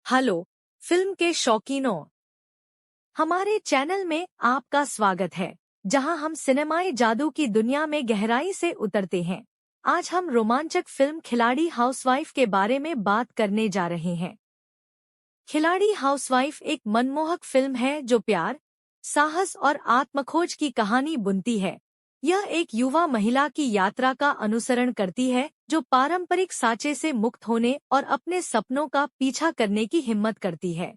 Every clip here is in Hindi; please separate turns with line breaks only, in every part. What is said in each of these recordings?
हेलो फिल्म के शौकीनों, हमारे चैनल में आपका स्वागत है जहां हम सिनेमाई जादू की दुनिया में गहराई से उतरते हैं। आज हम रोमांचक फिल्म खिलाड़ी हाउसवाइफ के बारे में बात करने जा रहे हैं। खिलाड़ी हाउसवाइफ एक मनमोहक फिल्म है जो प्यार, साहस और आत्मखोज की कहानी बुनती है। यह एक युवा महिला की यात्रा का अनुसरण करती है जो पारंपरिक साँचे से मुक्त होने और अपने सपनों का पीछा करने की हिम्मत करती है।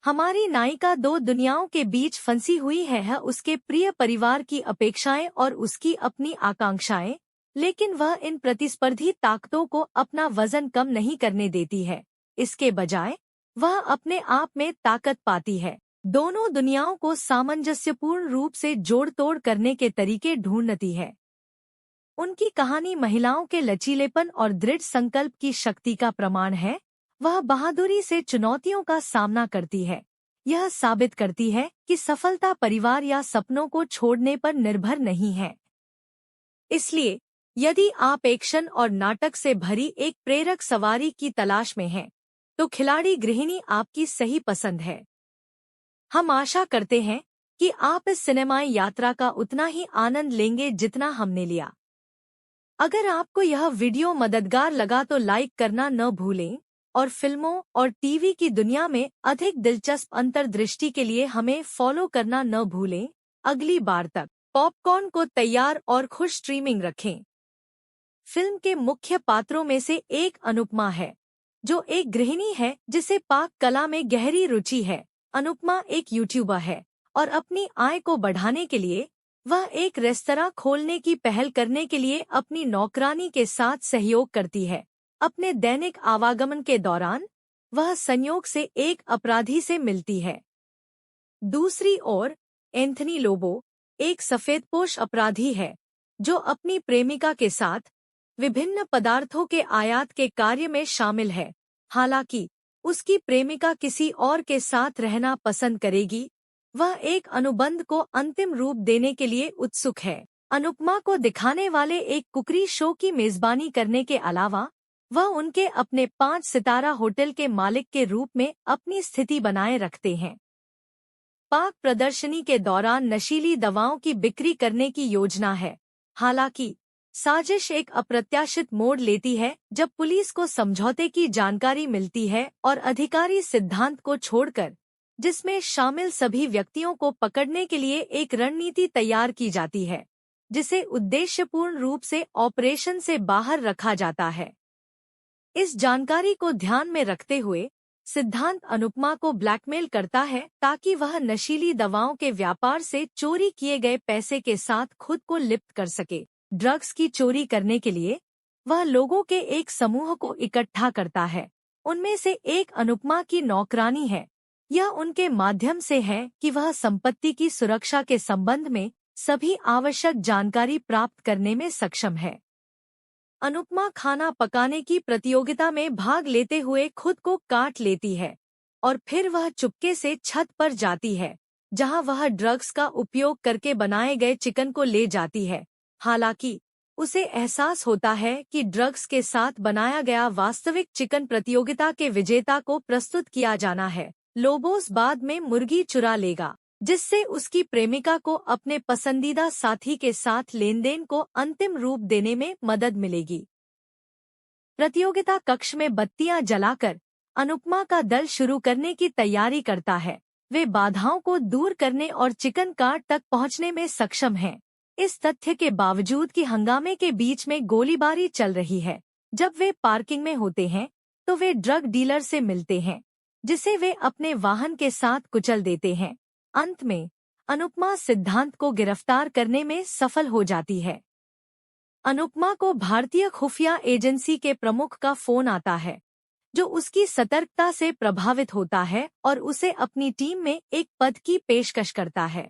हमारी नायिका दो दुनियाओं के बीच फंसी हुई है उसके प्रिय परिवार की अपेक्षाएं और उसकी अपनी आकांक्षाएं, लेकिन वह इन प्रतिस्पर्धी ताकतों को अपना वजन कम नहीं करने देती है। इसके बजाय वह अपने आप में ताकत पाती है। दोनों दुनियाओं को सामंजस्यपूर्ण रूप से जोड़ तोड़ करने के तरीके ढूंढती है। उनकी कहानी महिलाओं के लचीलेपन और दृढ़ संकल्प की शक्ति का प्रमाण है। वह बहादुरी से चुनौतियों का सामना करती है। यह साबित करती है कि सफलता परिवार या सपनों को छोड़ने पर निर्भर नहीं है। इसलिए यदि आप एक्शन और नाटक से भरी एक प्रेरक सवारी की तलाश में हैं, तो खिलाड़ी गृहिणी आपकी सही पसंद है। हम आशा करते हैं कि आप इस सिनेमाई यात्रा का उतना ही आनंद लेंगे जितना हमने लिया। अगर आपको यह वीडियो मददगार लगा तो लाइक करना न भूलें और फिल्मों और टीवी की दुनिया में अधिक दिलचस्प अंतर्दृष्टि के लिए हमें फॉलो करना न भूलें। अगली बार तक पॉपकॉर्न को तैयार और खुश स्ट्रीमिंग रखें। फिल्म के मुख्य पात्रों में से एक अनुपमा है, जो एक गृहिणी है जिसे पाक कला में गहरी रुचि है। अनुपमा एक यूट्यूबर है और अपनी आय को बढ़ाने के लिए वह एक रेस्तरां खोलने की पहल करने के लिए अपनी नौकरानी के साथ सहयोग करती है। अपने दैनिक आवागमन के दौरान वह संयोग से एक अपराधी से मिलती है। दूसरी ओर एंथनी लोबो एक सफेदपोश अपराधी है जो अपनी प्रेमिका के साथ विभिन्न पदार्थों के आयात के कार्य में शामिल है। हालांकि उसकी प्रेमिका किसी और के साथ रहना पसंद करेगी, वह एक अनुबंध को अंतिम रूप देने के लिए उत्सुक है। अनुपमा को दिखाने वाले एक कुकरी शो की मेजबानी करने के अलावा वह उनके अपने 5 सितारा होटल के मालिक के रूप में अपनी स्थिति बनाए रखते हैं। पाक प्रदर्शनी के दौरान नशीली दवाओं की बिक्री करने की योजना है। हालांकि साजिश एक अप्रत्याशित मोड़ लेती है जब पुलिस को समझौते की जानकारी मिलती है और अधिकारी सिद्धांत को छोड़कर, जिसमें शामिल सभी व्यक्तियों को पकड़ने के लिए एक रणनीति तैयार की जाती है, जिसे उद्देश्यपूर्ण रूप से ऑपरेशन से बाहर रखा जाता है। इस जानकारी को ध्यान में रखते हुए सिद्धांत अनुपमा को ब्लैकमेल करता है ताकि वह नशीली दवाओं के व्यापार से चोरी किए गए पैसे के साथ खुद को लिप्त कर सके। ड्रग्स की चोरी करने के लिए वह लोगों के एक समूह को इकट्ठा करता है। उनमें से एक अनुपमा की नौकरानी है। यह उनके माध्यम से है कि वह संपत्ति की सुरक्षा के संबंध में सभी आवश्यक जानकारी प्राप्त करने में सक्षम है। अनुपमा खाना पकाने की प्रतियोगिता में भाग लेते हुए खुद को काट लेती है और फिर वह चुपके से छत पर जाती है, जहां वह ड्रग्स का उपयोग करके बनाए गए चिकन को ले जाती है। हालांकि उसे एहसास होता है कि ड्रग्स के साथ बनाया गया वास्तविक चिकन प्रतियोगिता के विजेता को प्रस्तुत किया जाना है। लोबोस बाद में मुर्गी चुरा लेगा, जिससे उसकी प्रेमिका को अपने पसंदीदा साथी के साथ लेनदेन को अंतिम रूप देने में मदद मिलेगी। प्रतियोगिता कक्ष में बत्तियां जलाकर अनुपमा का दल शुरू करने की तैयारी करता है। वे बाधाओं को दूर करने और चिकन कार्ट तक पहुंचने में सक्षम हैं। इस तथ्य के बावजूद कि हंगामे के बीच में गोलीबारी चल रही है। जब वे पार्किंग में होते हैं तो वे ड्रग डीलर से मिलते हैं, जिसे वे अपने वाहन के साथ कुचल देते हैं। अंत में अनुपमा सिद्धांत को गिरफ्तार करने में सफल हो जाती है। अनुपमा को भारतीय खुफिया एजेंसी के प्रमुख का फोन आता है, जो उसकी सतर्कता से प्रभावित होता है और उसे अपनी टीम में एक पद की पेशकश करता है।